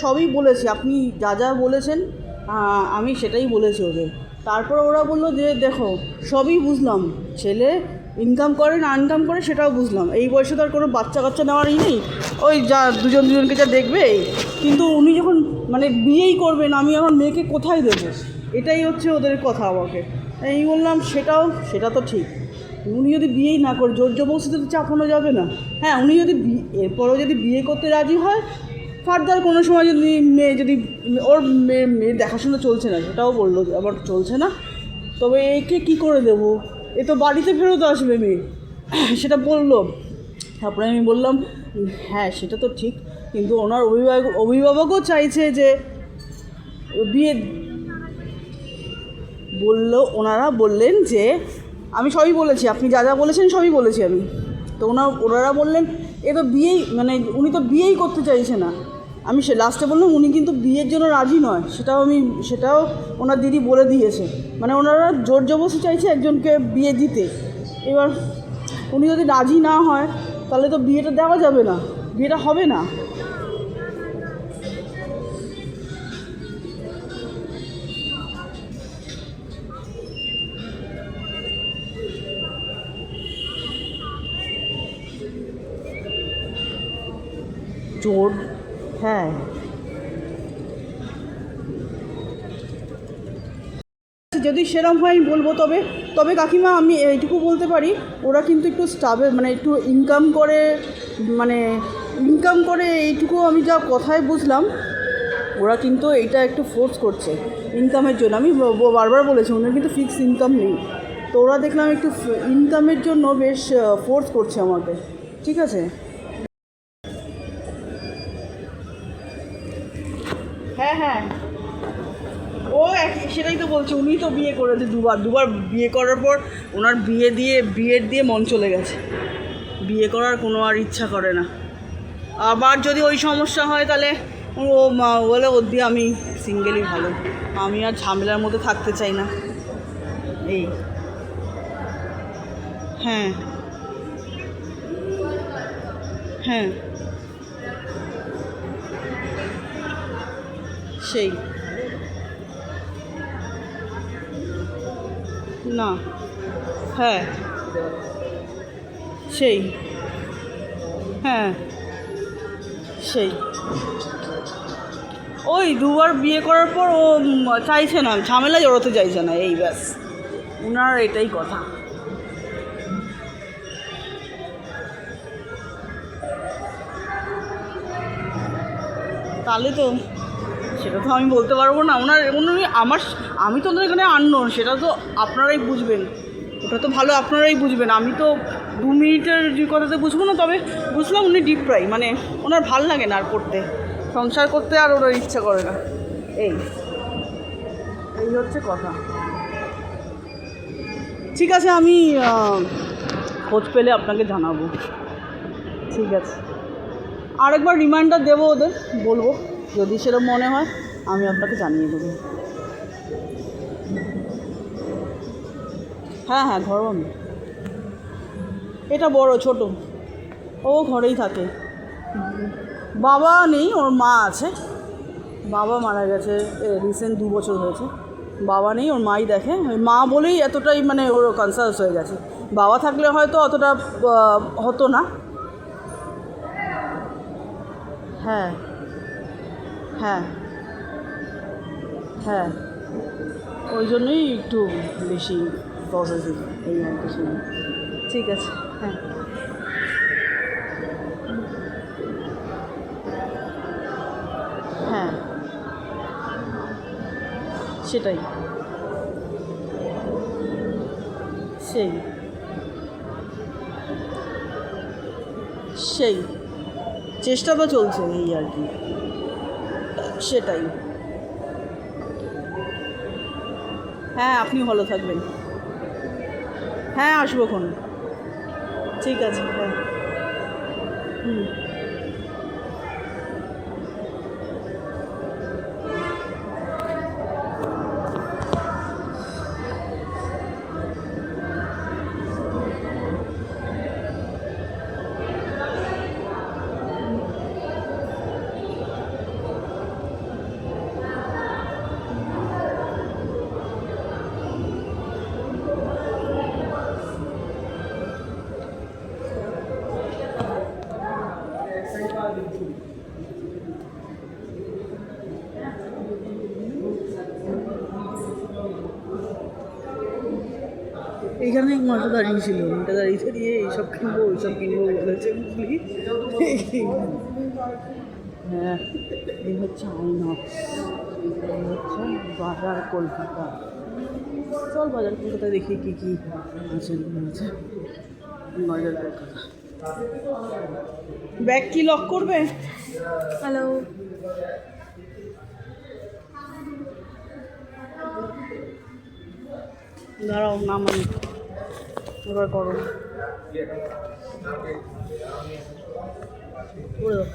সবই বলেছি, আপনি যা যা বলেছেন আমি সেটাই বলেছি ওদের। তারপর ওরা বললো যে দেখো সবই বুঝলাম, ছেলে ইনকাম করে না ইনকাম করে সেটাও বুঝলাম, এই বয়সে তো আর কোনো বাচ্চা কাচ্চা নেওয়ারই নেই, ওই যা দুজনকে যা দেখবে। কিন্তু উনি যখন মানে বিয়েই করবেন, আমি আমার মেয়েকে কোথায় দেবো, এটাই হচ্ছে ওদের কথা আমাকে। এই বললাম সেটা তো ঠিক, উনি যদি বিয়েই না করে, জোর জবরদস্তিতে তো চাপানো যাবে না। হ্যাঁ, উনি যদি এরপরেও যদি বিয়ে করতে রাজি হয়, ফার্দার কোনো সময় যদি মেয়ে যদি ওর মেয়ের দেখাশোনা চলছে না, সেটাও বললো যে আবার চলছে না, তবে একে কী করে দেবো, এ তো বাড়িতে ফেরত আসবে মেয়ে, সেটা বললো। তারপরে আমি বললাম হ্যাঁ সেটা তো ঠিক, কিন্তু ওনার অভিভাবকও চাইছে যে বিয়ে ওনারা বললেন যে আমি সবই বলেছি, আপনি যা যা বলেছেন সবই বলেছি আমি। তো ওনারা বললেন এ তো বিয়েই মানে উনি তো বিয়েই করতে চাইছে না। আমি লাস্টে বললাম উনি কিন্তু বিয়ের জন্য রাজি নয়, সেটাও ওনার দিদি বলে দিয়েছে, মানে ওনারা জোর জবরদস্তি চাইছে একজনকে বিয়ে দিতে। এবার উনি যদি রাজি না হয় তাহলে তো বিয়েটা দেওয়া যাবে না, বিয়েটা হবে না। জোর, হ্যাঁ যদি সেরম হয় আমি বলবো। তবে কাকিমা আমি এইটুকু বলতে পারি, ওরা কিন্তু একটু স্টাবেল, মানে একটু ইনকাম করে এইটুকু আমি যা কথায় বুঝলাম, ওরা কিন্তু এইটা একটু ফোর্স করছে ইনকামের জন্য। আমি বারবার বলেছি ওনার কিন্তু ফিক্সড ইনকাম নেই, তো ওরা দেখলাম একটু ইনকামের জন্য বেশ ফোর্স করছে আমাকে। ঠিক আছে, হ্যাঁ হ্যাঁ, ও সেটাই তো বলছি, উনি তো বিয়ে করেছে দুবার বিয়ে করার পর ওনার বিয়ের দিয়ে মন চলে গেছে, বিয়ে করার কোনো আর ইচ্ছা করে না। আবার যদি ওই সমস্যা হয় তাহলে ও বলে ওর দিয়ে আমি সিঙ্গেলই ভালো, আমি আর ঝামেলার মধ্যে থাকতে চাই না। এই হ্যাঁ হ্যাঁ, সেই না, হ্যাঁ সেই, হ্যাঁ সেই, ওই দুবার বিয়ে করার পর ও চাইছে না, ঝামেলা জড়াতে চাইছে না, এই ব্যাস ওনার এটাই কথা। তাহলে তো সেটা তো আমি বলতে পারবো না, আমি তো ওদের এখানে আননোন, সেটা তো আপনারাই বুঝবেন, ওটা তো ভালো আপনারাই বুঝবেন, আমি তো 2 মিনিটের যে কথাতে বুঝবো না। তবে বুঝলাম উনি ডিপ ফ্রাই, মানে ওনার ভাল লাগে না আর করতে, সংসার করতে আর ওনার ইচ্ছা করে না, এই হচ্ছে কথা। ঠিক আছে, আমি খোঁজ পেলে আপনাকে জানাবো। ঠিক আছে, আরেকবার রিমাইন্ডার দেবো ওদের, বলবো যদি সেরকম মনে হয় আমি আপনাকে জানিয়ে দেবো। হ্যাঁ হ্যাঁ, ঘর বন্ধ, এটা বড় ছোট, ও ঘরেই থাকে, বাবা নেই, ওর মা আছে, বাবা মারা গেছে রিসেন্ট 2 বছর হয়েছে, বাবা নেই, ওর মাই দেখে, ওই মা বলেই এতটাই মানে ওর কনসাস হয়ে গেছে, বাবা থাকলে হয়তো অতটা হতো না। হ্যাঁ হ্যাঁ হ্যাঁ, ওই জন্যই একটু বেশি পজিটিভ, এই আর কিছু না। ঠিক আছে, হ্যাঁ হ্যাঁ, সেটাই, সেই সেই চেষ্টা তো চলছে, এই আর কি, সেটাই। হ্যাঁ, আপনি ভালো থাকবেন, হ্যাঁ আসবো খন, ঠিক আছে, হ্যাঁ হুম। এইখানে মাটা দাঁড়িয়ে ছিল, মাটা দাঁড়িয়ে দাঁড়িয়ে এইসব কিনবো বলেছে বুঝলি। হ্যাঁ, এই হচ্ছে আইনক্স, এই হচ্ছে বাজার কলকাতা। চল বাজার কলকাতা দেখি কী কী আছে বাজার কলকাতা। ব্যাগ কি লক করবে? হ্যালো। দাঁড়াও নামাই, এবার করো, করে দাও।